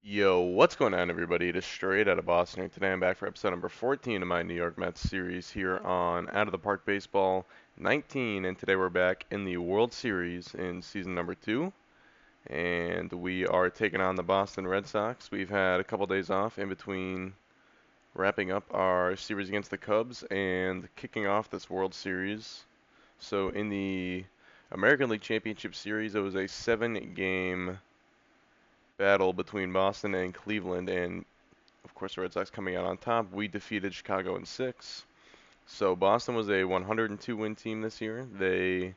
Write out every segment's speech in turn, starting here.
Yo, what's going on, everybody? It is Straight out of Boston, and today I'm back for episode number 14 of my New York Mets series here on Out of the Park Baseball 19, and today we're back in the World Series in season number 2, and we are taking on the Boston Red Sox. We've had a couple days off in between wrapping up our series against the Cubs and kicking off this World Series. So in the American League Championship Series, it was a 7-game battle between Boston and Cleveland, and of course the Red Sox coming out on top. We defeated Chicago in 6. So Boston was a 102 win team this year. They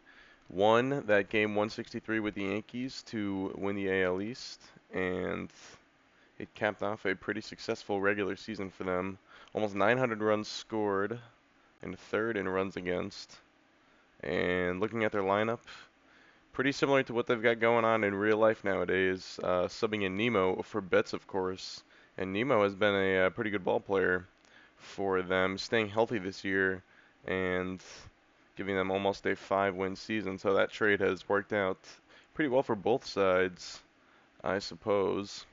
won that game 163 with the Yankees to win the AL East, and it capped off a pretty successful regular season for them. Almost 900 runs scored, and third in runs against. And looking at their lineup, pretty similar to what they've got going on in real life nowadays. Subbing in Nemo for Betts, of course. And Nemo has been a pretty good ball player for them, staying healthy this year and giving them almost a 5-win season. So that trade has worked out pretty well for both sides, I suppose.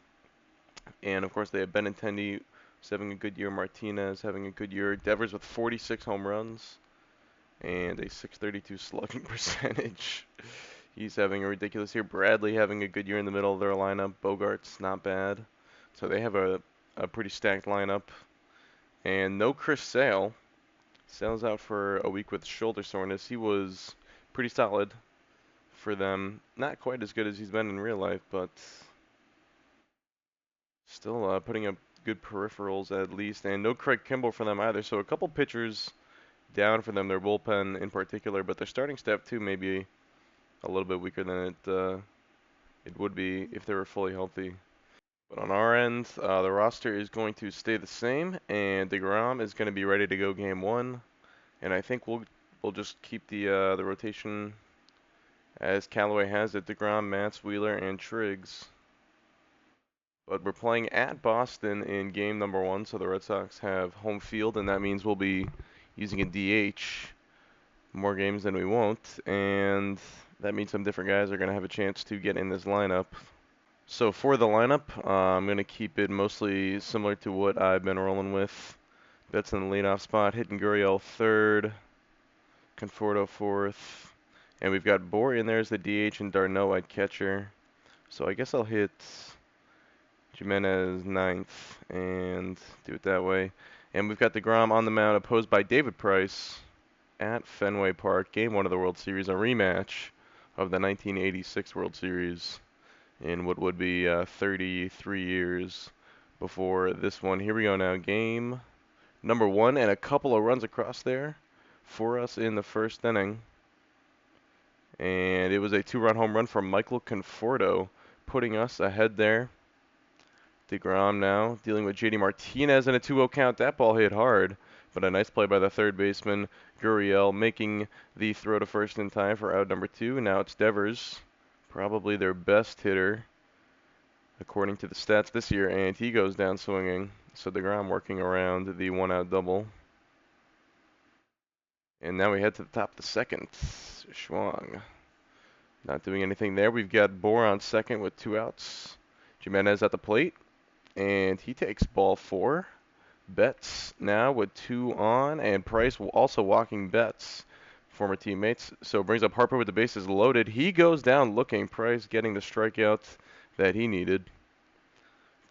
And of course, they have Benintendi who's having a good year, Martinez having a good year, Devers with 46 home runs and a 632 slugging percentage. He's having a ridiculous year. Bradley having a good year in the middle of their lineup. Bogart's not bad. So they have a pretty stacked lineup. And no Chris Sale. Sale's out for a week with shoulder soreness. He was pretty solid for them. Not quite as good as he's been in real life, but still putting up good peripherals at least. And no Craig Kimball for them either. So a couple pitchers down for them, their bullpen in particular, but their starting staff too may be a little bit weaker than it would be if they were fully healthy. But on our end, the roster is going to stay the same, and DeGrom is going to be ready to go game 1. And I think we'll just keep the rotation as Callaway has it: DeGrom, Matz, Wheeler, and Triggs. But we're playing at Boston in game number 1, so the Red Sox have home field, and that means we'll be using a DH more games than we won't, and that means some different guys are going to have a chance to get in this lineup. So for the lineup, I'm going to keep it mostly similar to what I've been rolling with. Betts in the leadoff spot, hitting Gurriel third, Conforto fourth, and we've got Bohr in there as the DH and d'Arnaud at catcher. So I guess I'll hit Jimenez ninth and do it that way. And we've got DeGrom on the mound, opposed by David Price at Fenway Park, Game 1 of the World Series, a rematch of the 1986 World Series in what would be 33 years before this one. Here we go now, game number 1, and a couple of runs across there for us in the first inning. And it was a 2-run home run from Michael Conforto, putting us ahead there. DeGrom now dealing with JD Martinez in a 2-0 count. That ball hit hard, but a nice play by the third baseman, Gurriel, making the throw to first in time for out number 2. Now it's Devers, probably their best hitter, according to the stats this year, and he goes down swinging. So DeGrom working around the 1-out double. And now we head to the top of the second. Schwang not doing anything there. We've got Bohr on second with 2 outs. Jimenez at the plate, and he takes ball 4. Betts now with 2 on, and Price also walking Betts, former teammates. So brings up Harper with the bases loaded. He goes down looking. Price getting the strikeout that he needed.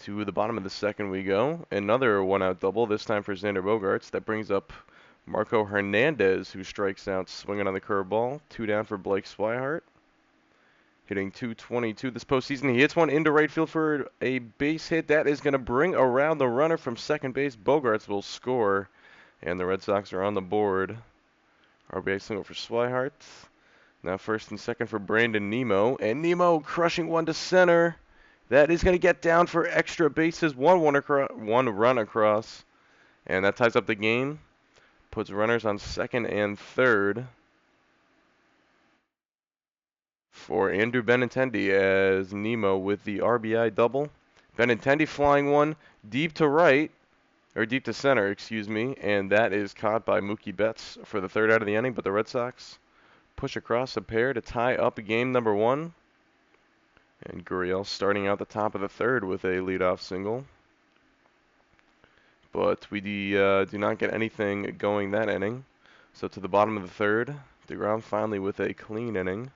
To the bottom of the second we go. Another 1-out double, this time for Xander Bogaerts. That brings up Marco Hernandez, who strikes out swinging on the curveball. 2 down for Blake Swihart. Hitting .222 this postseason. He hits one into right field for a base hit. That is going to bring around the runner from second base. Bogaerts will score, and the Red Sox are on the board. RBI single for Swihart. Now first and second for Brandon Nimmo. And Nimmo crushing one to center. That is going to get down for extra bases. One run across. And that ties up the game. Puts runners on second and third for Andrew Benintendi as Nimmo with the RBI double. Benintendi flying one deep to right, or deep to center, excuse me, and that is caught by Mookie Betts for the third out of the inning, but the Red Sox push across a pair to tie up game number 1. And Gurriel starting out the top of the third with a leadoff single. But we do not get anything going that inning. So to the bottom of the third, DeGrom finally with a clean inning.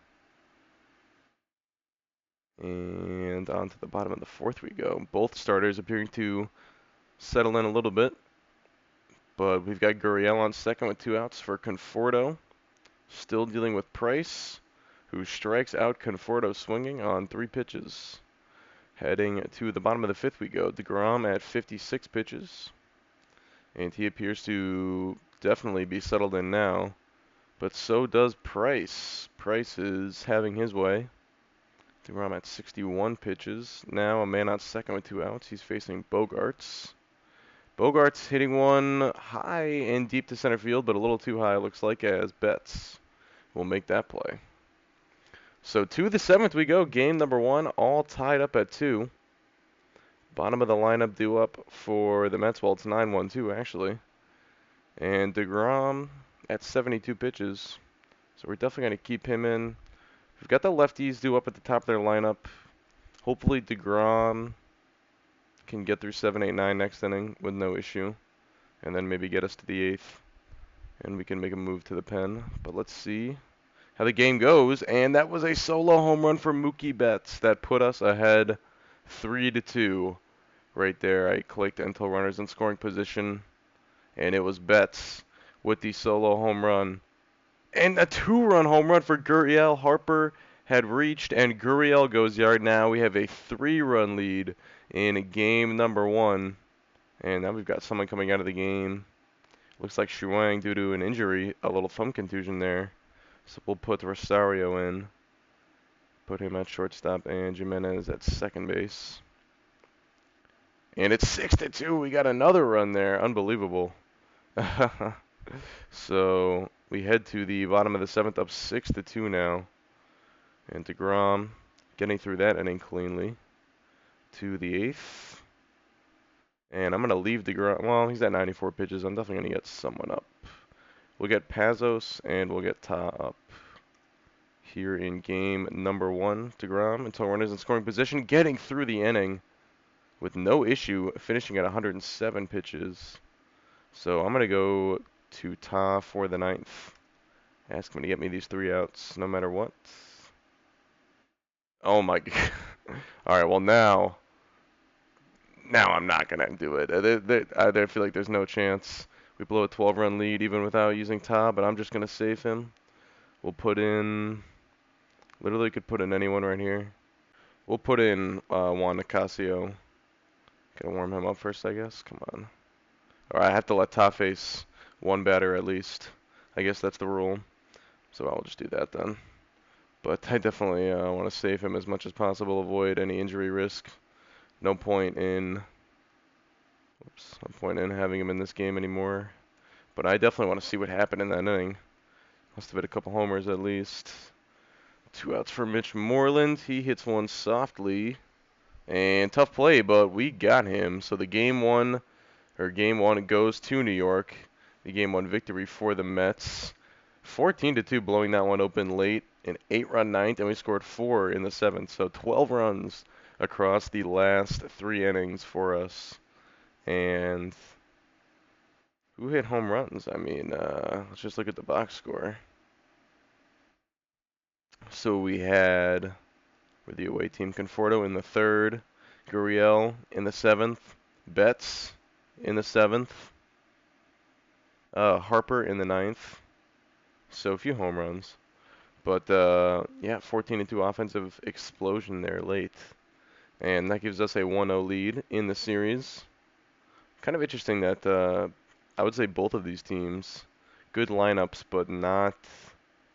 And on to the bottom of the fourth we go. Both starters appearing to settle in a little bit. But we've got Gurriel on second with 2 outs for Conforto. Still dealing with Price, who strikes out Conforto swinging on 3 pitches. Heading to the bottom of the fifth we go. DeGrom at 56 pitches. And he appears to definitely be settled in now. But so does Price. Price is having his way. DeGrom at 61 pitches. Now a man on second with 2 outs. He's facing Bogarts. Bogarts hitting one high and deep to center field, but a little too high, looks like, as Betts will make that play. So to the seventh we go. Game number 1, all tied up at 2. Bottom of the lineup due up for the Mets. Well, it's 9-1-2 actually. And DeGrom at 72 pitches. So we're definitely going to keep him in. We've got the lefties due up at the top of their lineup. Hopefully DeGrom can get through 7, 8, 9 next inning with no issue. And then maybe get us to the 8th. And we can make a move to the pen. But let's see how the game goes. And that was a solo home run for Mookie Betts that put us ahead 3-2. Right there, I clicked until runners in scoring position. And it was Betts with the solo home run. And a 2-run home run for Gurriel. Harper had reached, and Gurriel goes yard. Now we have a 3-run lead in game number 1. And now we've got someone coming out of the game. Looks like Shuang, due to an injury, a little thumb contusion there. So we'll put Rosario in. Put him at shortstop and Jimenez at second base. And it's 6-2. We got another run there. Unbelievable. So we head to the bottom of the 7th, up 6-2 now. And DeGrom getting through that inning cleanly. To the 8th. And I'm going to leave DeGrom. Well, he's at 94 pitches. I'm definitely going to get someone up. We'll get Pazos and we'll get Ta up here in game number 1. DeGrom until runners in scoring position. Getting through the inning with no issue. Finishing at 107 pitches. So I'm going to go to Ta for the 9th. Ask him to get me these 3 outs no matter what. Oh my god. Alright, well now I'm not going to do it. I feel like there's no chance. We blow a 12-run lead even without using Ta, but I'm just going to save him. We'll put in, literally could put in anyone right here. We'll put in Juan Nicasio. Gotta warm him up first, I guess. Come on. Alright, I have to let Ta face 1 batter at least. I guess that's the rule. So I'll just do that then. But I definitely want to save him as much as possible, avoid any injury risk. No point in having him in this game anymore. But I definitely want to see what happened in that inning. Must have hit a couple homers at least. 2 outs for Mitch Moreland. He hits one softly. And tough play, but we got him. So the game 1 goes to New York. The game 1 victory for the Mets. 14-2, blowing that one open late. An 8-run 9th, and we scored 4 in the 7th. So 12 runs across the last 3 innings for us. And who hit home runs? I mean, let's just look at the box score. So we had, for the away team, Conforto in the 3rd, Gurriel in the 7th, Betts in the 7th, Harper in the 9th. So a few home runs. But, yeah, 14-2 offensive explosion there late. And that gives us a 1-0 lead in the series. Kind of interesting that I would say both of these teams, good lineups, but not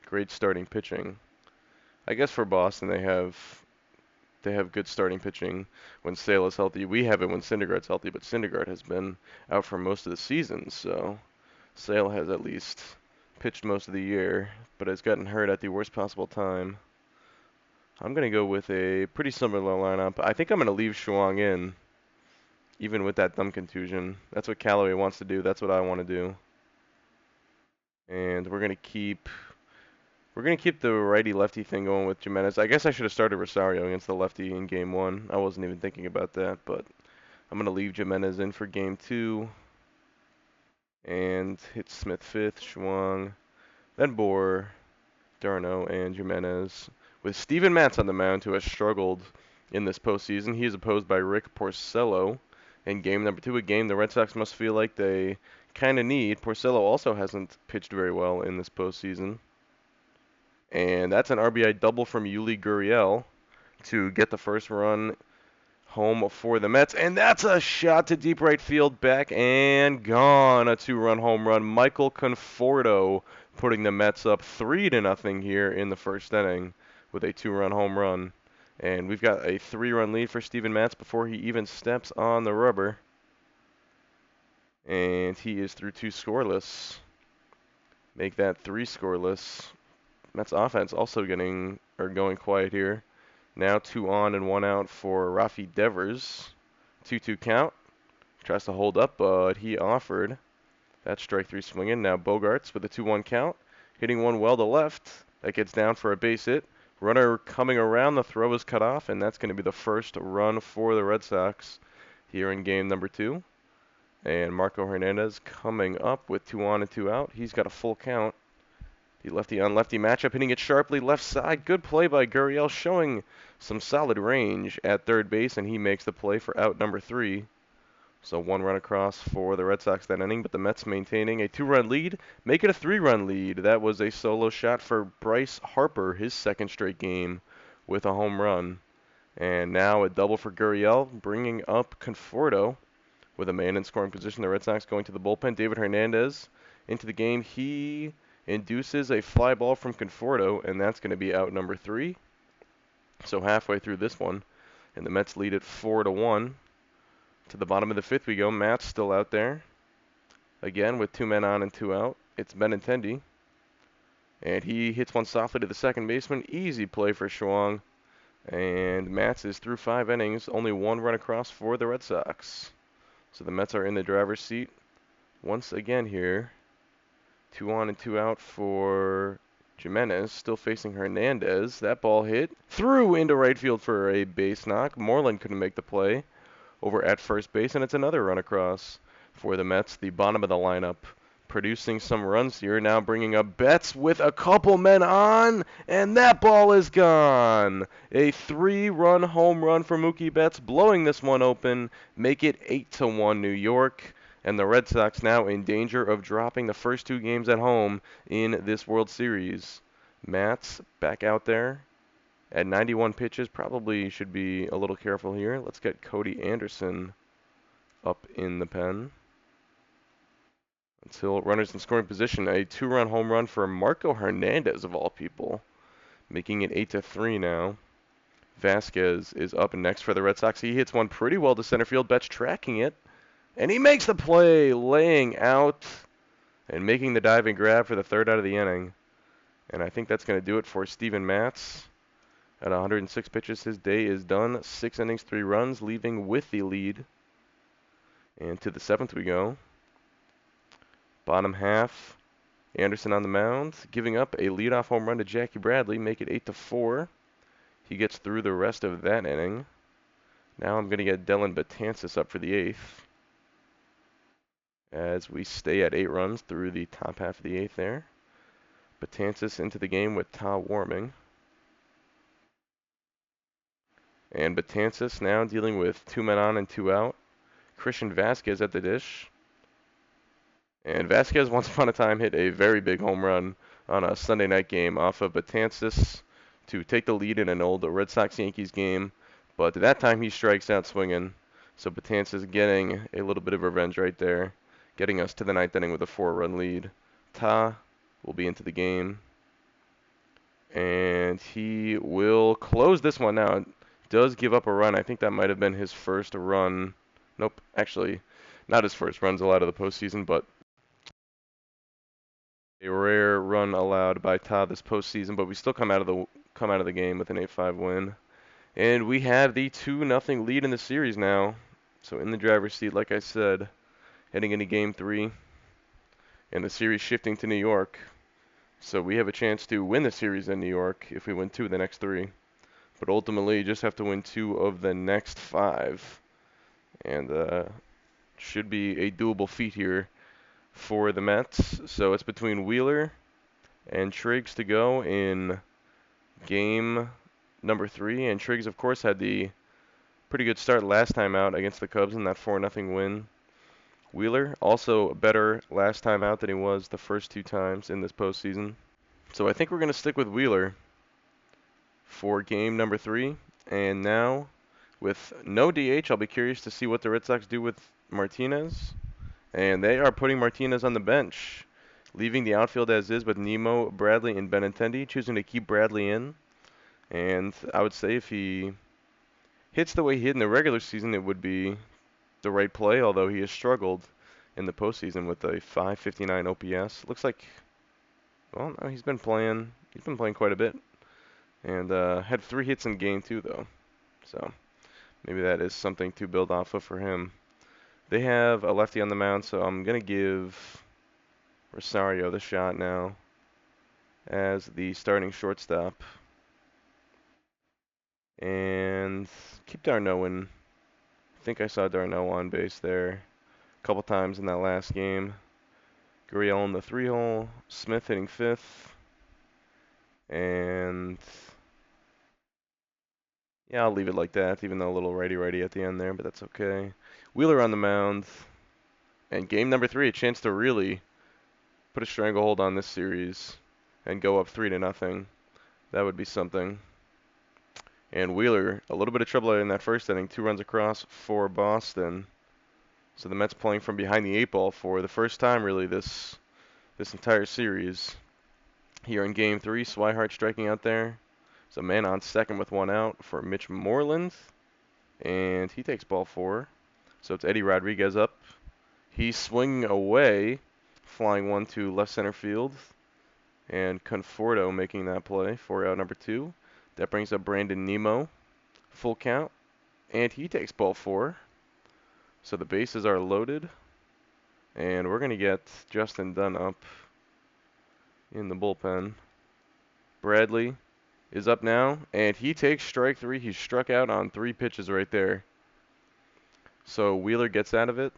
great starting pitching. I guess for Boston, they have good starting pitching when Sale is healthy. We have it when Syndergaard's healthy, but Syndergaard has been out for most of the season, so Sale has at least pitched most of the year, but has gotten hurt at the worst possible time. I'm going to go with a pretty similar lineup. I think I'm going to leave Shuang in, even with that thumb contusion. That's what Callaway wants to do. That's what I want to do. And we're going to keep We're going to keep the righty-lefty thing going with Jimenez. I guess I should have started Rosario against the lefty in game 1. I wasn't even thinking about that, but I'm going to leave Jimenez in for game 2. And hit Smith 5th, Schwung, then Bohr, Darno, and Jimenez. With Steven Matz on the mound, who has struggled in this postseason. He is opposed by Rick Porcello in game number 2, a game the Red Sox must feel like they kind of need. Porcello also hasn't pitched very well in this postseason. And that's an RBI double from Yuli Gurriel to get the first run home for the Mets. And that's a shot to deep right field, back and gone. A 2-run home run. Michael Conforto putting the Mets up 3-0 here in the first inning with a 2-run home run. And we've got a 3-run lead for Steven Matz before he even steps on the rubber. And he is through 2 scoreless. Make that 3 scoreless. Mets offense also going quiet here. Now 2 on and 1 out for Rafi Devers. 2-2 count. Tries to hold up, but he offered. That's strike 3 swinging. Now Bogarts with a 2-1 count. Hitting one well to left. That gets down for a base hit. Runner coming around. The throw is cut off, and that's going to be the first run for the Red Sox here in game number 2. And Marco Hernandez coming up with 2 on and 2 out. He's got a full count. The lefty-on-lefty matchup, hitting it sharply left side. Good play by Gurriel, showing some solid range at third base, and he makes the play for out number 3. So 1 run across for the Red Sox that inning, but the Mets maintaining a 2-run lead, make it a 3-run lead. That was a solo shot for Bryce Harper, his 2nd straight game with a home run. And now a double for Gurriel, bringing up Conforto with a man in scoring position. The Red Sox going to the bullpen. David Hernandez into the game. He induces a fly ball from Conforto, and that's going to be out number 3. So halfway through this one, and the Mets lead it 4-1. To the bottom of the 5th we go. Matt's still out there. Again with 2 men on and 2 out. It's Benintendi. And he hits one softly to the second baseman. Easy play for Schwung. And Matz is through 5 innings. Only 1 run across for the Red Sox. So the Mets are in the driver's seat once again here. 2 on and 2 out for Jimenez, still facing Hernandez. That ball hit through into right field for a base knock. Moreland couldn't make the play over at first base, and it's another run across for the Mets. The bottom of the lineup producing some runs here. Now bringing up Betts with a couple men on, and that ball is gone. A 3-run home run for Mookie Betts, blowing this one open. Make it 8-1 New York. And the Red Sox now in danger of dropping the first 2 games at home in this World Series. Matz back out there at 91 pitches. Probably should be a little careful here. Let's get Cody Anderson up in the pen. Until runners in scoring position. A 2-run home run for Marco Hernandez, of all people. Making it 8-3 now. Vasquez is up next for the Red Sox. He hits one pretty well to center field. Betts tracking it. And he makes the play, laying out and making the diving grab for the 3rd out of the inning. And I think that's going to do it for Steven Matz. At 106 pitches, his day is done. 6 innings, 3 runs, leaving with the lead. And to the 7th we go. Bottom half, Anderson on the mound, giving up a leadoff home run to Jackie Bradley, make it 8-4. He gets through the rest of that inning. Now I'm going to get Dellin Betances up for the 8th. As we stay at 8 runs through the top half of the 8th there. Betances into the game with Ta Warming. And Betances now dealing with 2 men on and 2 out. Christian Vasquez at the dish. And Vasquez once upon a time hit a very big home run on a Sunday night game off of Betances to take the lead in an old Red Sox-Yankees game. But at that time he strikes out swinging. So Betances getting a little bit of revenge right there, getting us to the 9th inning with a 4-run lead. Ta will be into the game. And he will close this one out. Does give up a run. I think that might have been his first run. Nope, actually, not his first runs allowed of the postseason, but a rare run allowed by Ta this postseason. But we still come out of the game with an 8-5 win. And we have the 2-0 lead in the series now. So in the driver's seat, like I said, heading into Game 3. And the series shifting to New York. So we have a chance to win the series in New York if we win 2 of the next 3. But ultimately, you just have to win 2 of the next 5. And should be a doable feat here for the Mets. So it's between Wheeler and Triggs to go in game number 3. And Triggs, of course, had the pretty good start last time out against the Cubs in that 4-0 win. Wheeler also better last time out than he was the first 2 times in this postseason. So I think we're going to stick with Wheeler for game number 3. And now, with no DH, I'll be curious to see what the Red Sox do with Martinez. And they are putting Martinez on the bench, leaving the outfield as is with Nemo, Bradley, and Benintendi, choosing to keep Bradley in. And I would say if he hits the way he hit in the regular season, it would be the right play, although he has struggled in the postseason with a 559 OPS. Looks like, well, no, he's been playing quite a bit. And had 3 hits in game 2, though. So maybe that is something to build off of for him. They have a lefty on the mound, so I'm going to give Rosario the shot now as the starting shortstop. And keep Darno in. I think I saw Darno on base there a couple times in that last game. Gurriel in the 3-hole. Smith hitting 5th. And yeah, I'll leave it like that, even though a little righty-righty at the end there, but that's okay. Wheeler on the mound. And game number 3, a chance to really put a stranglehold on this series and go up 3-0. That would be something. And Wheeler, a little bit of trouble in that first inning, 2 runs across for Boston. So the Mets playing from behind the 8 ball for the first time really this entire series. Here in game 3, Swihart striking out there. So man on second with 1 out for Mitch Moreland. And he takes ball 4. So it's Eddie Rodriguez up. He's swinging away, flying 1 to left center field. And Conforto making that play for out number 2. That brings up Brandon Nemo. Full count. And he takes ball 4. So the bases are loaded. And we're going to get Justin Dunn up in the bullpen. Bradley is up now. And he takes strike 3. He struck out on 3 pitches right there. So Wheeler gets out of it.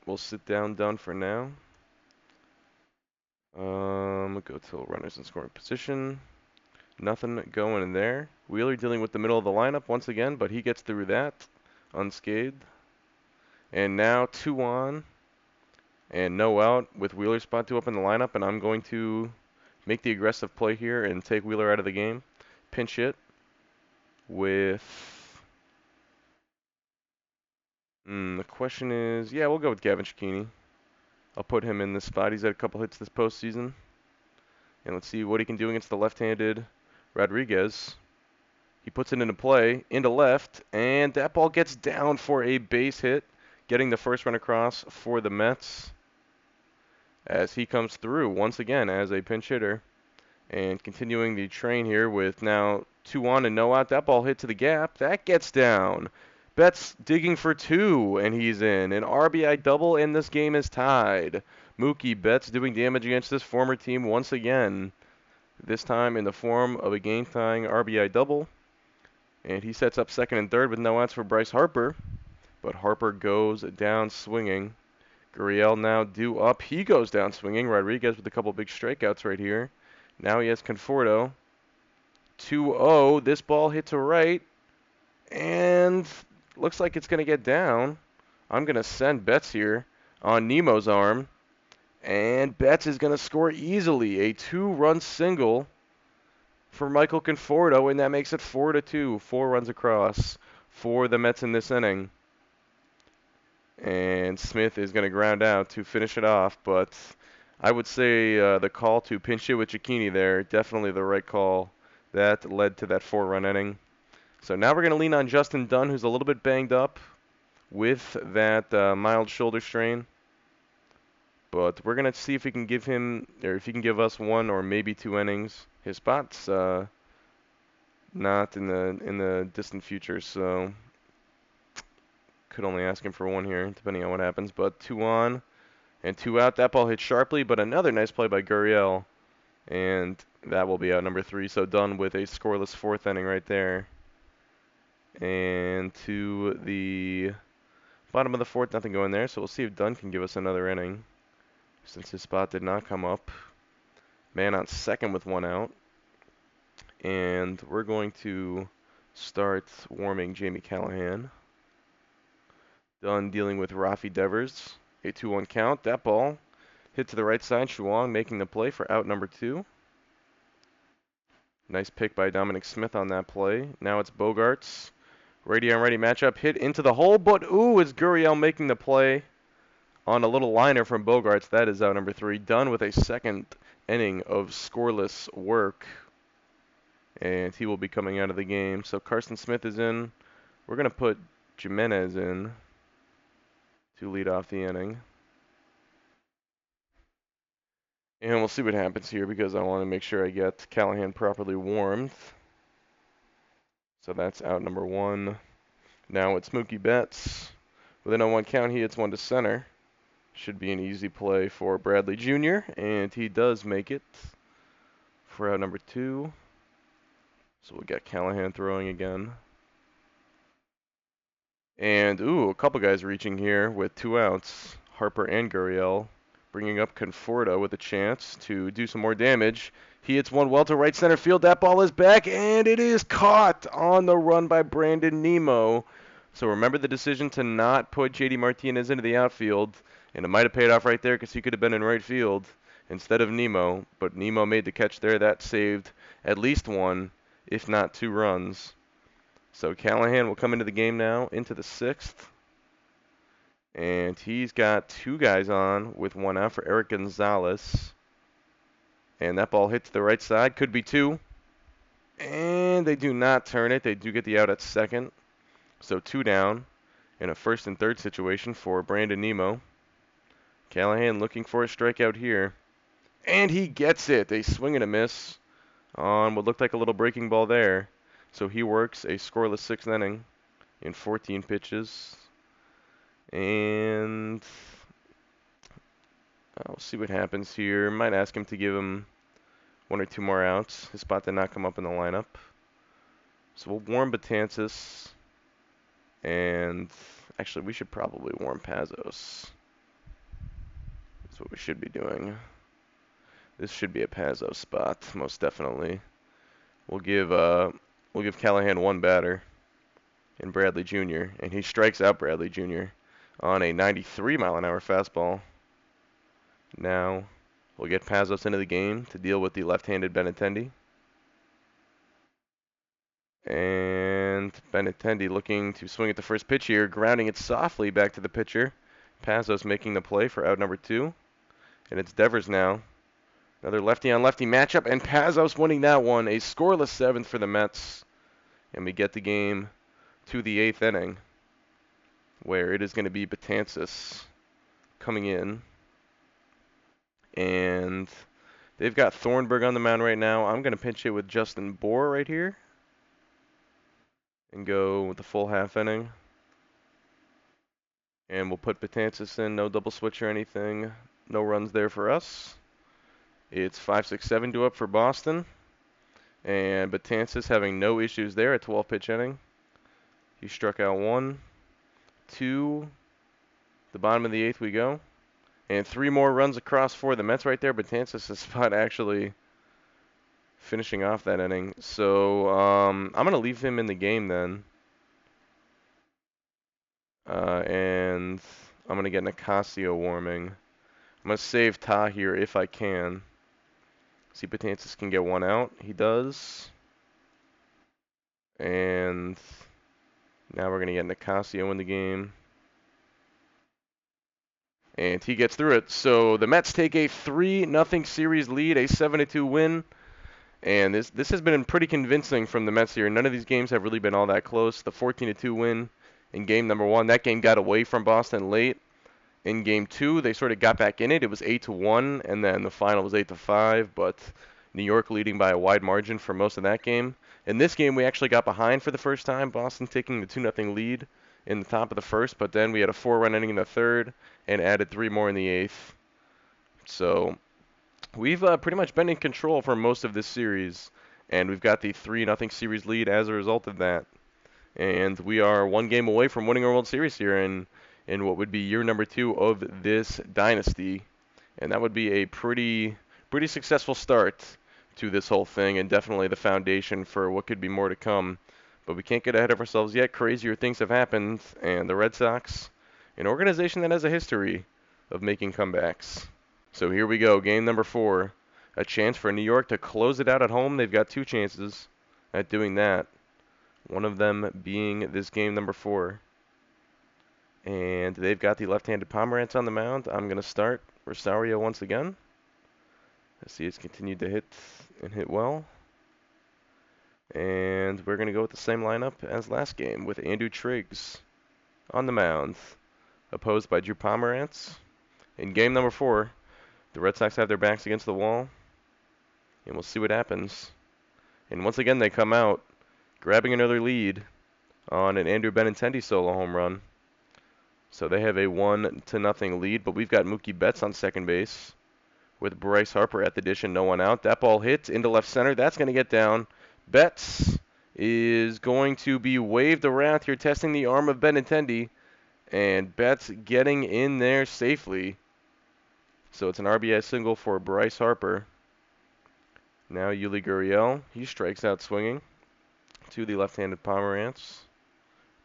We'll sit down Dunn for now. We'll go to runners in scoring position. Nothing going in there. Wheeler dealing with the middle of the lineup once again, but he gets through that unscathed. And now 2 on and no out with Wheeler's spot 2 up in the lineup, and I'm going to make the aggressive play here and take Wheeler out of the game. Pinch hit with... the question is... Yeah, we'll go with Gavin Cecchini. I'll put him in this spot. He's had a couple hits this postseason. And let's see what he can do against the left-handed Rodriguez. He puts it into play, into left, and that ball gets down for a base hit, getting the first run across for the Mets as he comes through once again as a pinch hitter. And continuing the train here with now 2 on and no out. That ball hit to the gap. That gets down. Betts digging for 2, and he's in. An RBI double, and this game is tied. Mookie Betts doing damage against this former team once again, this time in the form of a game-tying RBI double. And he sets up second and third with no outs for Bryce Harper. But Harper goes down swinging. Gurriel now due up. He goes down swinging. Rodriguez with a couple big strikeouts right here. Now he has Conforto. 2-0. This ball hit to right. And looks like it's going to get down. I'm going to send Betts here on Nemo's arm. And Betts is going to score easily. A 2-run single for Michael Conforto, and that makes it 4-2. 4 runs across for the Mets in this inning. And Smith is going to ground out to finish it off, but I would say the call to pinch it with Cecchini there, definitely the right call. That led to that 4-run inning. So now we're going to lean on Justin Dunn, who's a little bit banged up with that mild shoulder strain. But we're going to see if we can give him, or if he can give us 1 or maybe 2 innings. His spot's not in the distant future, so could only ask him for 1 here, depending on what happens. But 2 on and 2 out. That ball hit sharply, but another nice play by Gurriel And that will be out number 3. So Dunn with a scoreless 4th inning right there. And to the bottom of the 4th, nothing going there. So we'll see if Dunn can give us another inning, since his spot did not come up. Man on second with 1 out. And we're going to start warming Jamie Callahan. Dunn dealing with Rafi Devers. A 2-1 count. That ball hit to the right side. Shuang making the play for out number 2. Nice pick by Dominic Smith on that play. Now it's Bogarts. Righty on righty matchup. Hit into the hole, but ooh, is Gurriel making the play on a little liner from Bogarts. That is out number 3. Done with a second inning of scoreless work. And he will be coming out of the game. So Carson Smith is in. We're going to put Jimenez in to lead off the inning. And we'll see what happens here, because I want to make sure I get Callahan properly warmed. So that's out number 1. Now it's Mookie Betts. With an 0-1 count, he hits one to center. Should be an easy play for Bradley Jr., and he does make it for out number 2. So we'll get Callahan throwing again. And, ooh, a couple guys reaching here with 2 outs. Harper and Gurriel bringing up Conforto with a chance to do some more damage. He hits one well to right center field. That ball is back, and it is caught on the run by Brandon Nimmo. So remember the decision to not put J.D. Martinez into the outfield, and it might have paid off right there because he could have been in right field instead of Nimmo. But Nimmo made the catch there. That saved at least 1, if not 2 runs. So Callahan will come into the game now, into the 6th. And he's got 2 guys on with 1 out for Eric Gonzalez. And that ball hit to the right side. Could be 2. And they do not turn it. They do get the out at second. So 2 down in a 1st and 3rd situation for Brandon Nimmo. Callahan looking for a strikeout here. And he gets it. A swing and a miss on what looked like a little breaking ball there. So he works a scoreless 6th inning in 14 pitches. And we'll see what happens here. Might ask him to give him 1 or 2 more outs. His spot did not come up in the lineup. So we'll warm Betances. And actually, we should probably warm Pazos. That's what we should be doing. This should be a Pazos spot, most definitely. We'll give Callahan 1 batter in Bradley Jr. And he strikes out Bradley Jr. on a 93-mile-an-hour fastball. Now we'll get Pazos into the game to deal with the left-handed Benintendi. And Benintendi looking to swing at the first pitch here, grounding it softly back to the pitcher. Pazos making the play for out number 2. And it's Devers now. Another lefty-on-lefty matchup, and Pazos winning that one. A scoreless 7th for the Mets. And we get the game to the 8th inning, where it is going to be Betances coming in. And they've got Thornburg on the mound right now. I'm going to pinch hit with Justin Bohr right here and go with the full half inning. And we'll put Betances in. No double switch or anything. No runs there for us. It's 5-6-7 due up for Boston. And Betances having no issues there at 12-pitch inning. He struck out 1, 2. The bottom of the 8th we go. And 3 more runs across for the Mets right there. Betances' spot actually finishing off that inning. So I'm going to leave him in the game then. And I'm going to get Nicasio warming. I'm going to save Ta here if I can. See, Betances can get 1 out. He does. And now we're going to get Nicasio in the game. And he gets through it. So the Mets take a 3-0 series lead, a 7-2 win. And this has been pretty convincing from the Mets here. None of these games have really been all that close. The 14-2 win in game number 1, that game got away from Boston late. In game 2, they sort of got back in it. It was 8-1, and then the final was 8-5. But New York leading by a wide margin for most of that game. In this game, we actually got behind for the first time. Boston taking the 2-0 lead in the top of the 1st, but then we had a 4-run inning in the 3rd and added 3 more in the 8th. So we've pretty much been in control for most of this series, and we've got the 3-0 series lead as a result of that. And we are one game away from winning our World Series here in what would be year number 2 of this dynasty. And that would be a pretty successful start to this whole thing, and definitely the foundation for what could be more to come. But we can't get ahead of ourselves yet. Crazier things have happened, and the Red Sox, an organization that has a history of making comebacks. So here we go, game number 4. A chance for New York to close it out at home. They've got 2 chances at doing that. One of them being this game number 4. And they've got the left-handed Pomerantz on the mound. I'm going to start Rosario once again. Let's see, it's continued to hit and hit well. And we're going to go with the same lineup as last game with Andrew Triggs on the mound, opposed by Drew Pomerantz. In game number 4, the Red Sox have their backs against the wall, and we'll see what happens. And once again, they come out grabbing another lead on an Andrew Benintendi solo home run. So they have a 1-0 lead, but we've got Mookie Betts on second base with Bryce Harper at the dish and no one out. That ball hits into left center. That's going to get down. Betts is going to be waved around here, testing the arm of Benintendi, and Betts getting in there safely. So it's an RBI single for Bryce Harper. Now Yuli Gurriel, he strikes out swinging to the left-handed Pomerantz.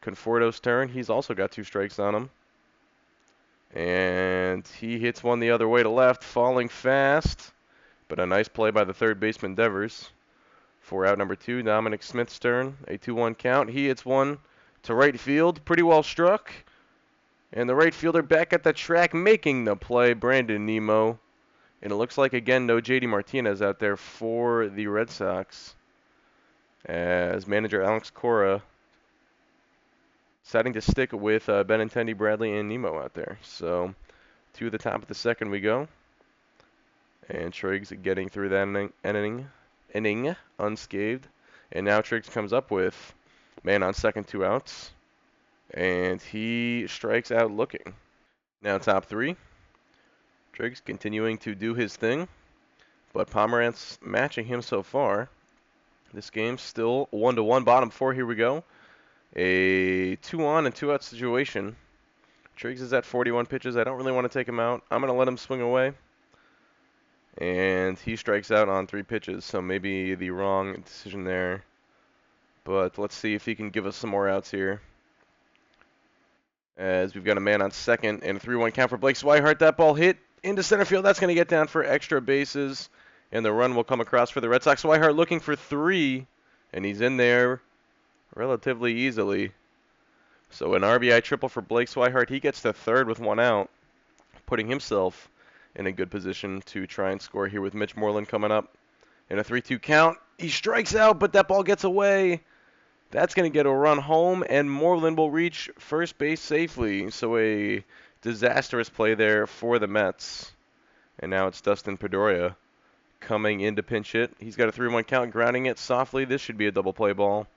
Conforto's turn. He's also got 2 strikes on him. And he hits one the other way to left, falling fast. But a nice play by the third baseman, Devers. For out number 2, Dominic Smith's turn. A 2-1 count. He hits one to right field. Pretty well struck. And the right fielder back at the track making the play, Brandon Nimmo. And it looks like, again, no J.D. Martinez out there for the Red Sox, as manager Alex Cora deciding to stick with Benintendi, Bradley, and Nimmo out there. So to the top of the second we go. And Triggs getting through that inning unscathed. And now Triggs comes up with man on second, 2 outs. And he strikes out looking. Now top 3. Triggs continuing to do his thing, but Pomerantz matching him so far. This game's still 1-1. Bottom 4, here we go. A 2-on and 2-out situation. Triggs is at 41 pitches. I don't really want to take him out. I'm going to let him swing away. And he strikes out on 3 pitches, so maybe the wrong decision there. But let's see if he can give us some more outs here. As we've got a man on second and a 3-1 count for Blake Swihart. That ball hit into center field. That's going to get down for extra bases, and the run will come across for the Red Sox. Swihart looking for 3, and he's in there relatively easily. So an RBI triple for Blake Swihart. He gets to third with 1 out, putting himself in a good position to try and score here with Mitch Moreland coming up. In a 3-2 count, he strikes out, but that ball gets away. That's going to get a run home, and Moreland will reach first base safely. So a disastrous play there for the Mets. And now it's Dustin Pedroia coming in to pinch hit. He's got a 3-1 count, grounding it softly. This should be a double play ball.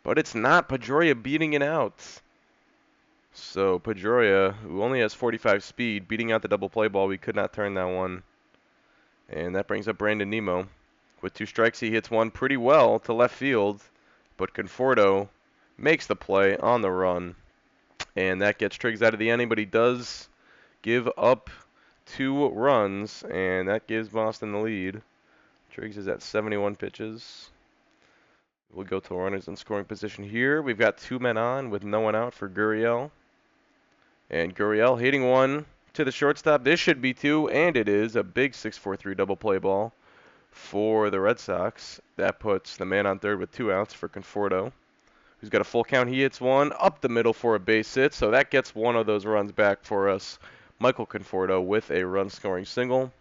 But it's not. Pedroia beating it out. So Pedroia, who only has 45 speed, beating out the double play ball. We could not turn that one. And that brings up Brandon Nimmo. With 2 strikes, he hits one pretty well to left field. But Conforto makes the play on the run. And that gets Triggs out of the inning, but he does give up 2 runs, and that gives Boston the lead. Triggs is at 71 pitches. We'll go to runners in scoring position here. We've got 2 men on with no one out for Gurriel. And Gurriel hitting one to the shortstop. This should be 2, and it is a big 6-4-3 double play ball for the Red Sox. That puts the man on third with 2 outs for Conforto, who's got a full count. He hits one up the middle for a base hit, so that gets one of those runs back for us. Michael Conforto with a run-scoring single.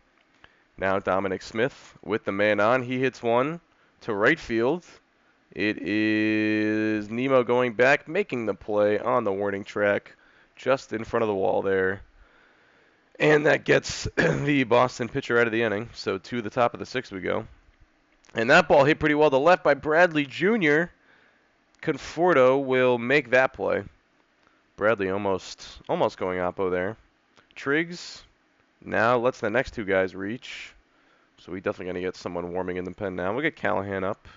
Now Dominic Smith with the man on. He hits one to right field. It is Nimmo going back, making the play on the warning track just in front of the wall there. And that gets the Boston pitcher out of the inning. So to the top of the 6th we go. And that ball hit pretty well to left by Bradley Jr. Conforto will make that play. Bradley almost going oppo there. Triggs now lets the next 2 guys reach. So we definitely gonna get someone warming in the pen now. We'll get Callahan up.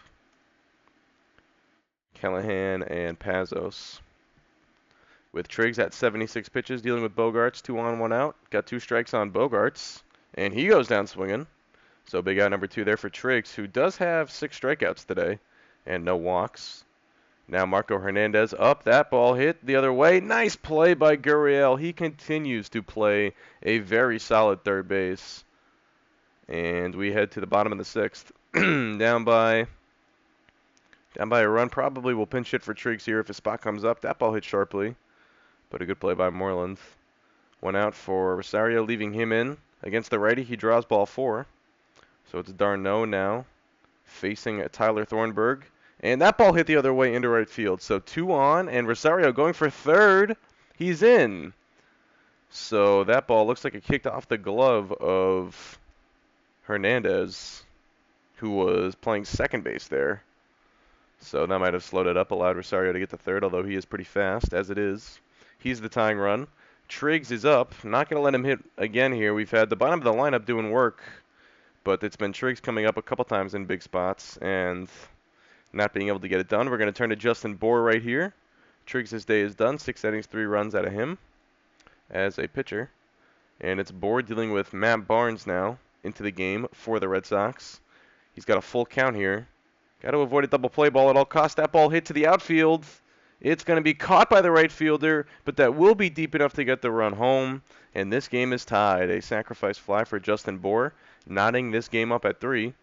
Callahan and Pazos. With Triggs at 76 pitches, dealing with Bogarts, 2 on, 1 out. Got 2 strikes on Bogarts, and he goes down swinging. So big out number 2 there for Triggs, who does have 6 strikeouts today and no walks. Now Marco Hernandez up. That ball hit the other way. Nice play by Gurriel. He continues to play a very solid third base. And we head to the bottom of the 6th. down by a run. Probably will pinch hit for Triggs here if his spot comes up. That ball hit sharply, but a good play by Moreland. 1 out for Rosario, leaving him in. Against the righty, he draws ball 4. So it's d'Arnaud now facing Tyler Thornburg. And that ball hit the other way into right field. So 2 on, and Rosario going for third. He's in. So that ball looks like it kicked off the glove of Hernandez, who was playing second base there. So that might have slowed it up, allowed Rosario to get to third, although he is pretty fast, as it is. He's the tying run. Triggs is up. Not going to let him hit again here. We've had the bottom of the lineup doing work, but it's been Triggs coming up a couple times in big spots and not being able to get it done. We're going to turn to Justin Bohr right here. Triggs' day is done. 6 innings, 3 runs out of him as a pitcher. And it's Bohr dealing with Matt Barnes now into the game for the Red Sox. He's got a full count here. Got to avoid a double play ball at all costs. That ball hit to the outfield. It's going to be caught by the right fielder, but that will be deep enough to get the run home. And this game is tied. A sacrifice fly for Justin Bohr, knotting this game up at 3.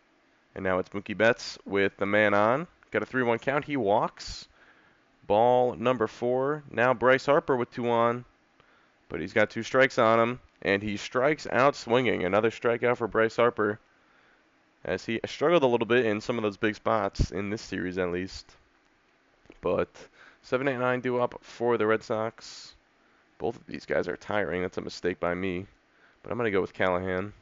And now it's Mookie Betts with the man on. Got a 3-1 count. He walks. Ball number 4. Now Bryce Harper with 2 on, but he's got 2 strikes on him, and he strikes out swinging. Another strikeout for Bryce Harper, as he struggled a little bit in some of those big spots in this series at least. But 7-8-9 due up for the Red Sox. Both of these guys are tiring. That's a mistake by me, but I'm going to go with Callahan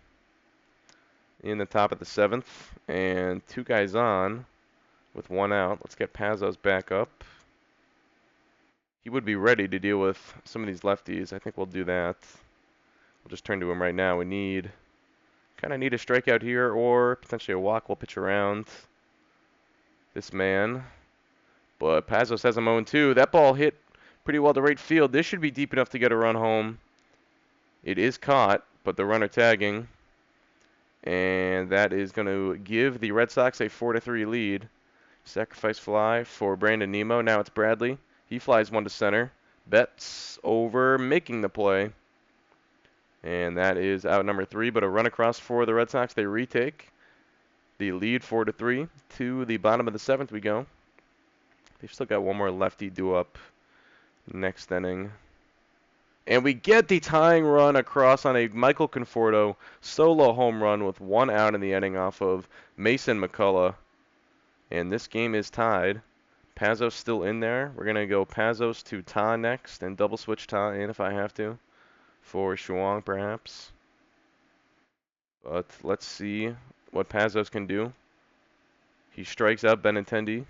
in the top of the 7th, and 2 guys on with 1 out. Let's get Pazos back up. He would be ready to deal with some of these lefties. I think we'll do that. We'll just turn to him right now. We kind of need a strikeout here, or potentially a walk. We'll pitch around this man. But Pazos has a 0-2. That ball hit pretty well to right field. This should be deep enough to get a run home. It is caught, but the runner tagging. And that is going to give the Red Sox a 4-3 lead. Sacrifice fly for Brandon Nimmo. Now it's Bradley. He flies 1 to center. Betts over, making the play. And that is out number 3, but a run across for the Red Sox. They retake the lead 4-3. To the bottom of the 7th we go. They've still got 1 more lefty due up next inning. And we get the tying run across on a Michael Conforto solo home run with 1 out in the inning off of Mason McCullough. And this game is tied. Pazos still in there. We're going to go Pazos to Ta next and double switch Ta in if I have to for Shuang perhaps. But let's see what Pazos can do. He strikes out Benintendi.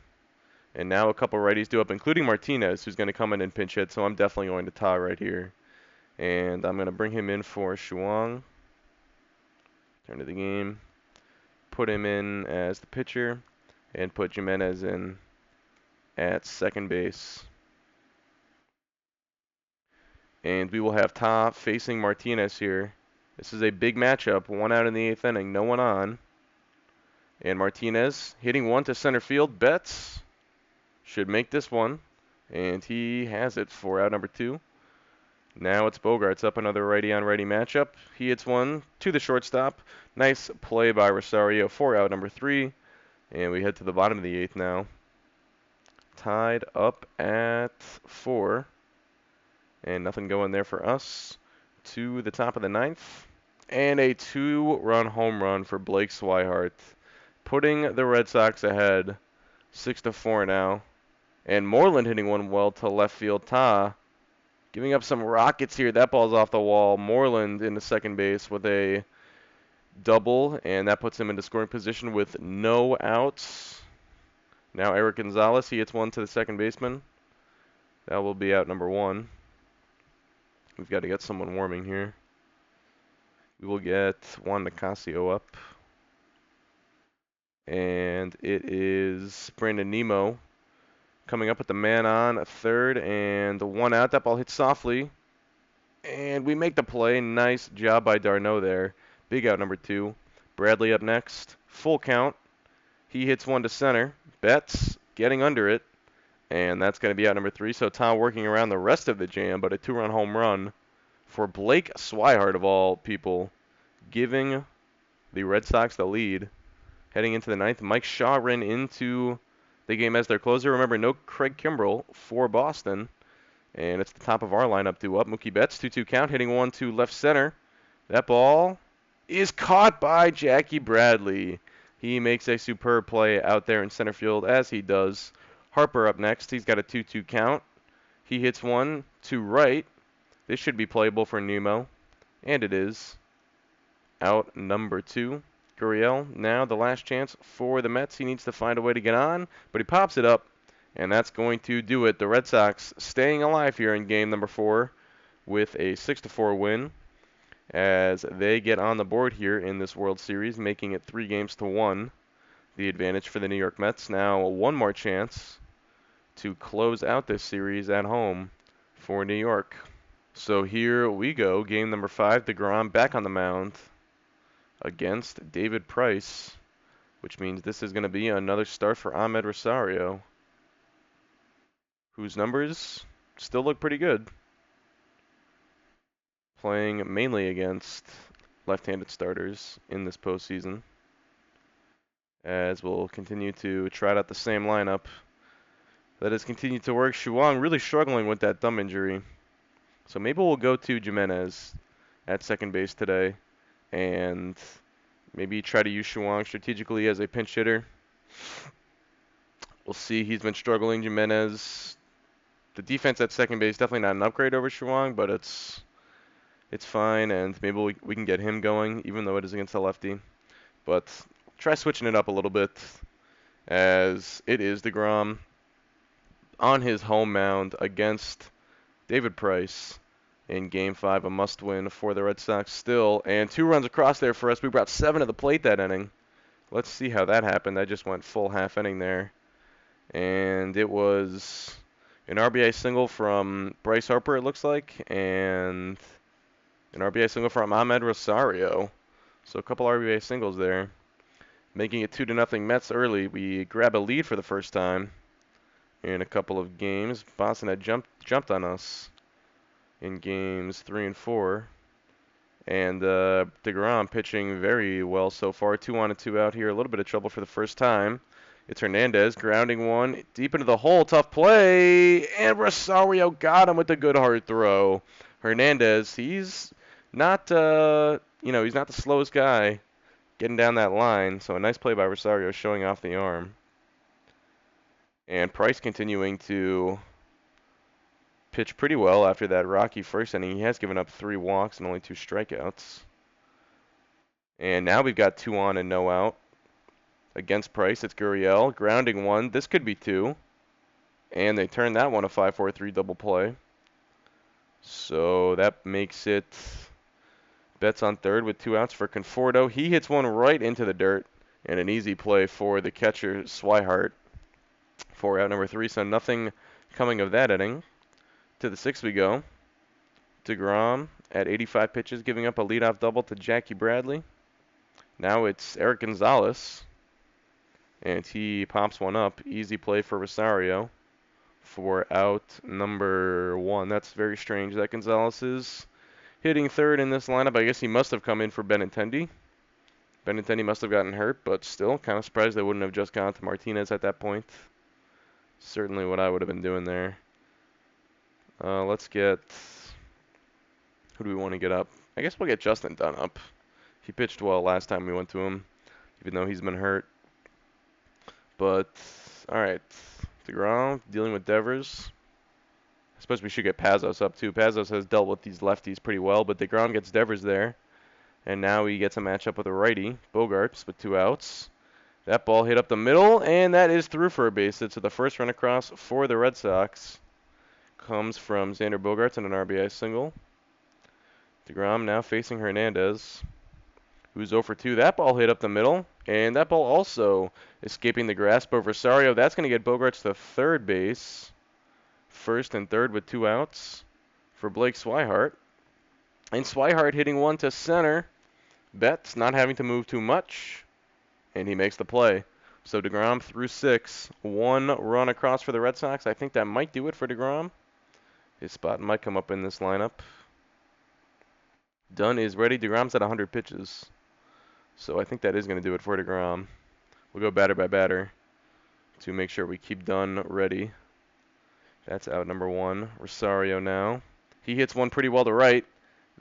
And now a couple righties do up, including Martinez, who's going to come in and pinch hit. So I'm definitely going to Ta right here. And I'm going to bring him in for Shuang. Turn to the game. Put him in as the pitcher. And put Jimenez in at second base. And we will have Ta facing Martinez here. This is a big matchup. 1 out in the 8th inning. No one on. And Martinez hitting 1 to center field. Betts should make this one. And he has it for out number 2. Now it's Bogarts up, another righty-on-righty matchup. He hits 1 to the shortstop. Nice play by Rosario for out number 3. And we head to the bottom of the 8th now. Tied up at 4. And nothing going there for us. To the top of the 9th. And a 2-run home run for Blake Swihart, putting the Red Sox ahead 6-4 now. And Moreland hitting 1 well to left field. Ta giving up some rockets here. That ball's off the wall. Moreland into second base with a double, and that puts him into scoring position with no outs. Now Eric Gonzalez, he hits 1 to the second baseman. That will be out number 1. We've got to get someone warming here. We will get Juan Nicasio up. And it is Brandon Nimmo coming up with the man on a third and the one out. That ball hits softly. And we make the play. Nice job by Darno there. Big out number 2. Bradley up next. Full count. He hits one to center. Betts getting under it. And that's going to be out number 3. So Tom working around the rest of the jam, but a 2-run home run for Blake Swihart of all people, giving the Red Sox the lead. Heading into the 9th, Mike Shaw ran into the game as their closer. Remember, no Craig Kimbrell for Boston. And it's the top of our lineup due up. Mookie Betts, 2-2 count, hitting one to left center. That ball is caught by Jackie Bradley. He makes a superb play out there in center field, as he does. Harper up next. He's got a 2-2 count. He hits one to right. This should be playable for Nimmo, and it is. Out number 2. Gurriel, now the last chance for the Mets. He needs to find a way to get on, but he pops it up, and that's going to do it. The Red Sox staying alive here in game number 4 with a 6-4 win as they get on the board here in this World Series, making it 3-1. The advantage for the New York Mets. Now one more chance to close out this series at home for New York. So here we go, game number 5. DeGrom back on the mound against David Price, which means this is going to be another start for Ahmed Rosario, whose numbers still look pretty good, playing mainly against left-handed starters in this postseason, as we'll continue to try out the same lineup that has continued to work. Shuang really struggling with that thumb injury, so maybe we'll go to Jimenez at second base today and maybe try to use Shuang strategically as a pinch hitter. We'll see. He's been struggling. Jimenez, the defense at second base, definitely not an upgrade over Shuang, but it's fine, and maybe we can get him going, even though it is against a lefty. But try switching it up a little bit, as it is DeGrom on his home mound against David Price in Game 5, a must-win for the Red Sox still. And 2 runs across there for us. We brought 7 to the plate that inning. Let's see how that happened. I just went full half inning there. And it was an RBI single from Bryce Harper, it looks like, and an RBI single from Ahmed Rosario. So a couple RBI singles there, making it 2-0 Mets early. We grab a lead for the first time in a couple of games. Boston had jumped on us in games 3 and 4. And DeGrom pitching very well so far. 2 on and 2 out here. A little bit of trouble for the first time. It's Hernandez grounding one deep into the hole. Tough play. And Rosario got him with a good hard throw. Hernandez, he's not, he's not the slowest guy getting down that line. So a nice play by Rosario showing off the arm. And Price continuing to pitch pretty well after that rocky first inning. He has given up 3 walks and only 2 strikeouts. And now we've got 2 on and no out against Price. It's Gurriel grounding one. This could be 2. And they turn that one a 5-4-3 double play. So that makes it Betts on third with 2 outs for Conforto. He hits one right into the dirt. And an easy play for the catcher, Swihart, for out number 3. So nothing coming of that inning. To the 6th we go. DeGrom at 85 pitches, giving up a leadoff double to Jackie Bradley. Now it's Eric Gonzalez, and he pops one up. Easy play for Rosario for out number 1. That's very strange that Gonzalez is hitting third in this lineup. I guess he must have come in for Benintendi. Benintendi must have gotten hurt, but still kind of surprised they wouldn't have just gone to Martinez at that point. Certainly what I would have been doing there. Let's get, who do we want to get up? I guess we'll get Justin Dunn up. He pitched well last time we went to him, even though he's been hurt. But, alright, DeGrom dealing with Devers. I suppose we should get Pazos up too. Pazos has dealt with these lefties pretty well, but DeGrom gets Devers there. And now he gets a matchup with a righty, Bogarts, with 2 outs. That ball hit up the middle, and that is through for a base hit. So the first run across for the Red Sox comes from Xander Bogaerts and an RBI single. DeGrom now facing Hernandez, who's 0 for 2. That ball hit up the middle, and that ball also escaping the grasp of Rosario. That's going to get Bogarts to third base. First and third with 2 outs for Blake Swihart. And Swihart hitting one to center. Betts not having to move too much, and he makes the play. So DeGrom through 6, 1 run across for the Red Sox. I think that might do it for DeGrom. His spot might come up in this lineup. Dunn is ready. DeGrom's at 100 pitches. So I think that is going to do it for DeGrom. We'll go batter by batter to make sure we keep Dunn ready. That's out number 1. Rosario now. He hits one pretty well to right.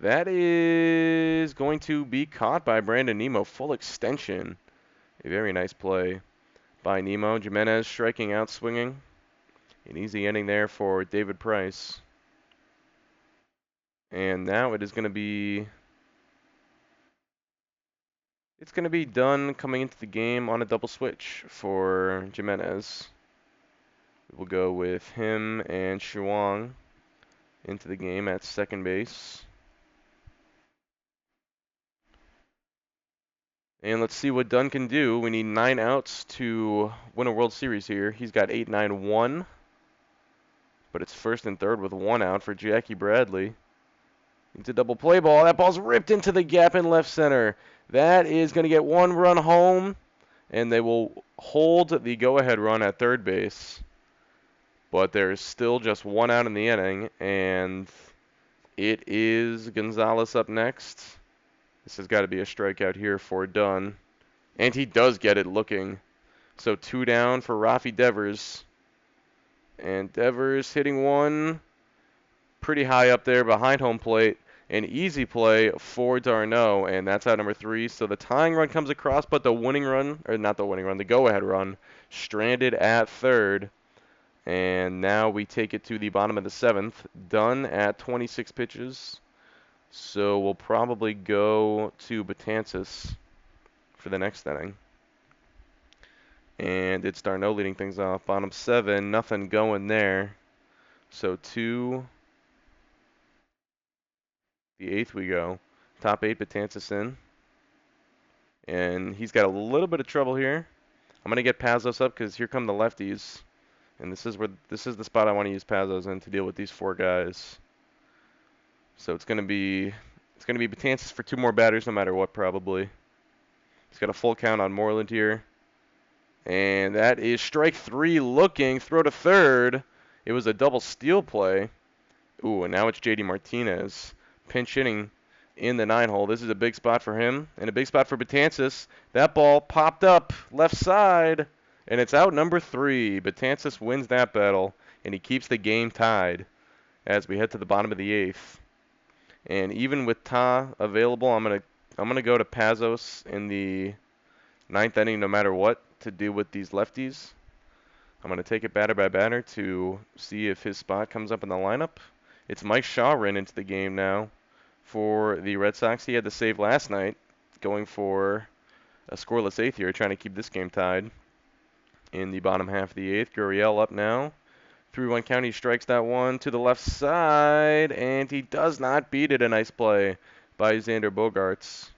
That is going to be caught by Brandon Nimmo. Full extension. A very nice play by Nimmo. Jimenez striking out, swinging. An easy inning there for David Price. And now it is going to be... It's going to be Dunn coming into the game on a double switch for Jimenez. We'll go with him and Shuang into the game at second base. And let's see what Dunn can do. We need 9 outs to win a World Series here. He's got 8-9-1. But it's first and third with 1 out for Jackie Bradley. It's a double play ball. That ball's ripped into the gap in left center. That is going to get 1 run home. And they will hold the go-ahead run at third base. But there's still just 1 out in the inning. And it is Gonzalez up next. This has got to be a strikeout here for Dunn. And he does get it looking. So 2 down for Rafi Devers. And Devers hitting one pretty high up there behind home plate. An easy play for d'Arnaud, and that's out number 3. So the tying run comes across, but the winning run, or not the winning run, the go-ahead run, stranded at third. And now we take it to the bottom of the 7th. Dunn at 26 pitches. So we'll probably go to Betances for the next inning. And it's d'Arnaud leading things off. Bottom 7, nothing going there. So to the 8th we go. Top 8, Betances in. And he's got a little bit of trouble here. I'm going to get Pazos up because here come the lefties. And this is the spot I want to use Pazos in to deal with these 4 guys. So it's going to be Betances for 2 more batters no matter what probably. He's got a full count on Moreland here. And that is strike 3 looking. Throw to third. It was a double steal play. Ooh, and now it's J.D. Martinez. Pinch hitting in the 9-hole. This is a big spot for him. And a big spot for Betances. That ball popped up left side. And it's out number 3. Betances wins that battle. And he keeps the game tied as we head to the bottom of the 8th. And even with Ta available, I'm gonna go to Pazos in the 9th inning no matter what to deal with these lefties. I'm going to take it batter by batter to see if his spot comes up in the lineup. It's Mike Shaw ran into the game now for the Red Sox. He had the save last night, going for a scoreless 8th here, trying to keep this game tied in the bottom half of the 8th. Gurriel up now. 3-1 count. He strikes that one to the left side, and he does not beat it. A nice play by Xander Bogaerts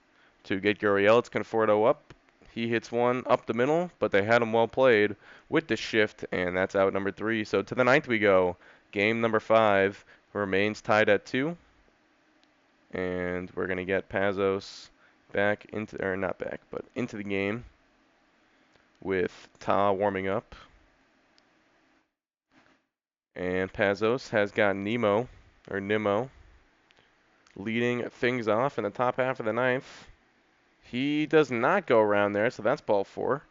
to get Gurriel. It's Conforto up. He hits one up the middle, but they had him well played with the shift, and that's out number 3. So to the 9th we go. Game number 5 remains tied at 2. And we're going to get Pazos back into, or not back, but into the game with Ta warming up. And Pazos has got Nimmo leading things off in the top half of the 9th. He does not go around there, so that's ball 4.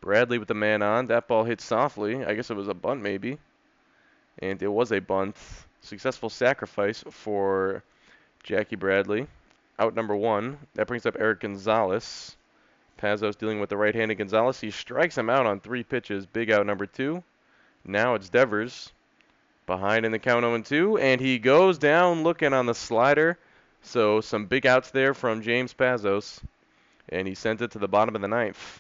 Bradley with the man on. That ball hit softly. I guess it was a bunt maybe. And it was a bunt. Successful sacrifice for Jackie Bradley. Out number 1. That brings up Eric Gonzalez. Pazos dealing with the right-handed Gonzalez. He strikes him out on 3 pitches. Big out number 2. Now it's Devers. Behind in the count 0-2. And he goes down looking on the slider. So some big outs there from James Pazos. And he sent it to the bottom of the 9th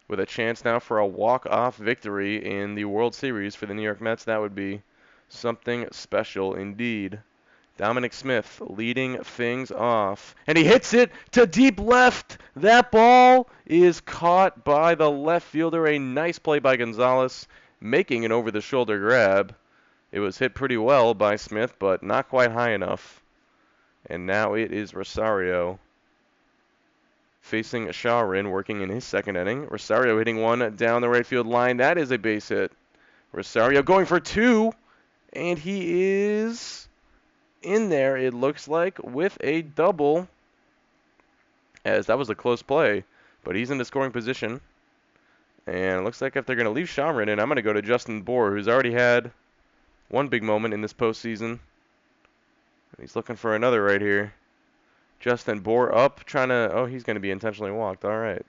with a chance now for a walk-off victory in the World Series for the New York Mets. That would be something special indeed. Dominic Smith leading things off. And he hits it to deep left. That ball is caught by the left fielder. A nice play by Gonzalez, making an over-the-shoulder grab. It was hit pretty well by Smith, but not quite high enough. And now it is Rosario facing Shawrin, working in his second inning. Rosario hitting one down the right field line. That is a base hit. Rosario going for two, and he is in there, it looks like, with a double, as that was a close play, but he's in the scoring position. And it looks like if they're going to leave Shawrin in, I'm going to go to Justin Bohr, who's already had one big moment in this postseason. He's looking for another right here. Justin Bohr up, trying to, oh, he's going to be intentionally walked. All right.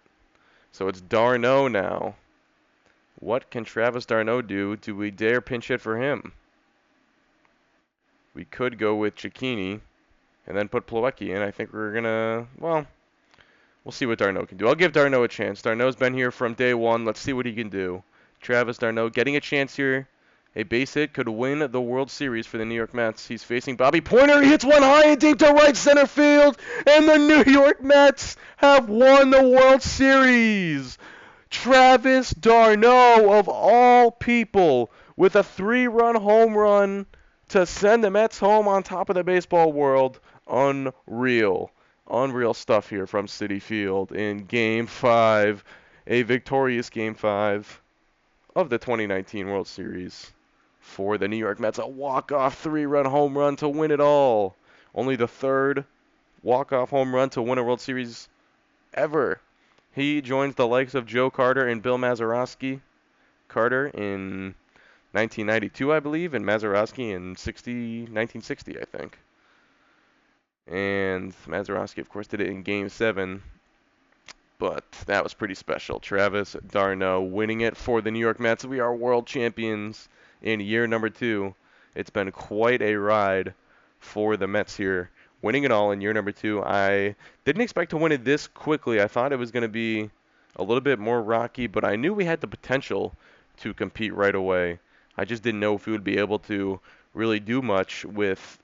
So it's d'Arnaud now. What can Travis d'Arnaud do? Do we dare pinch hit for him? We could go with Cecchini and then put Plawecki in. I think we're going to, well, we'll see what d'Arnaud can do. I'll give d'Arnaud a chance. D'Arnaud's been here from day one. Let's see what he can do. Travis d'Arnaud getting a chance here. A base hit could win the World Series for the New York Mets. He's facing Bobby Pointer. He hits one high and deep to right center field. And the New York Mets have won the World Series. Travis d'Arnaud, of all people, with a 3-run home run to send the Mets home on top of the baseball world. Unreal. Unreal stuff here from Citi Field in Game 5. A victorious Game 5 of the 2019 World Series for the New York Mets. A walk-off 3-run home run to win it all. Only the third walk-off home run to win a World Series ever. He joins the likes of Joe Carter and Bill Mazeroski. Carter in 1992, I believe, and Mazeroski in 1960, I think. And Mazeroski, of course, did it in Game 7. But that was pretty special. Travis d'Arnaud winning it for the New York Mets. We are world champions in year number 2. It's been quite a ride for the Mets here. Winning it all in year number 2. I didn't expect to win it this quickly. I thought it was going to be a little bit more rocky, but I knew we had the potential to compete right away. I just didn't know if we would be able to really do much with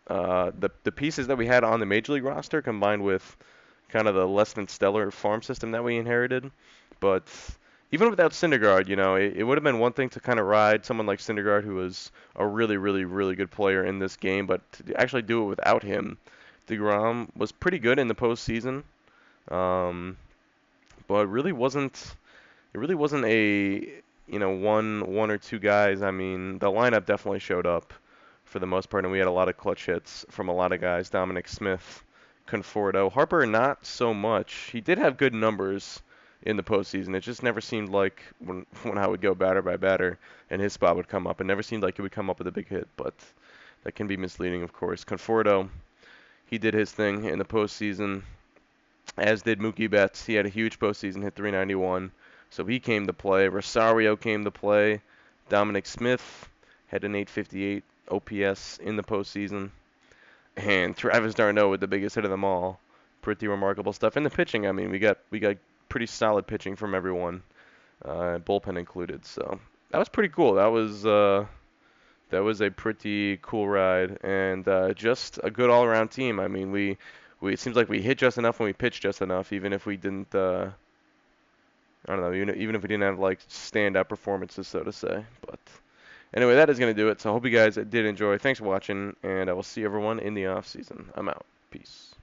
the pieces that we had on the Major League roster combined with kind of the less than stellar farm system that we inherited. But even without Syndergaard, you know, it would have been one thing to kind of ride someone like Syndergaard, who was a really, really, really good player in this game, but to actually do it without him. DeGrom was pretty good in the postseason, but it really wasn't a, you know, one or two guys. I mean, the lineup definitely showed up for the most part, and we had a lot of clutch hits from a lot of guys. Dominic Smith, Conforto. Harper, not so much. He did have good numbers in the postseason. It just never seemed like when I would go batter by batter and his spot would come up, it never seemed like he would come up with a big hit, but that can be misleading, of course. Conforto, he did his thing in the postseason, as did Mookie Betts. He had a huge postseason, hit 391, so he came to play. Rosario came to play. Dominic Smith had an 858 OPS in the postseason. And Travis d'Arnaud with the biggest hit of them all. Pretty remarkable stuff. And the pitching, I mean, we got pretty solid pitching from everyone, bullpen included. So that was pretty cool. That was a pretty cool ride, and just a good all-around team. I mean, we it seems like we hit just enough and we pitched just enough, even if we didn't. I don't know, even if we didn't have like standout performances, so to say. But anyway, that is going to do it. So I hope you guys did enjoy. Thanks for watching, and I will see everyone in the off season. I'm out. Peace.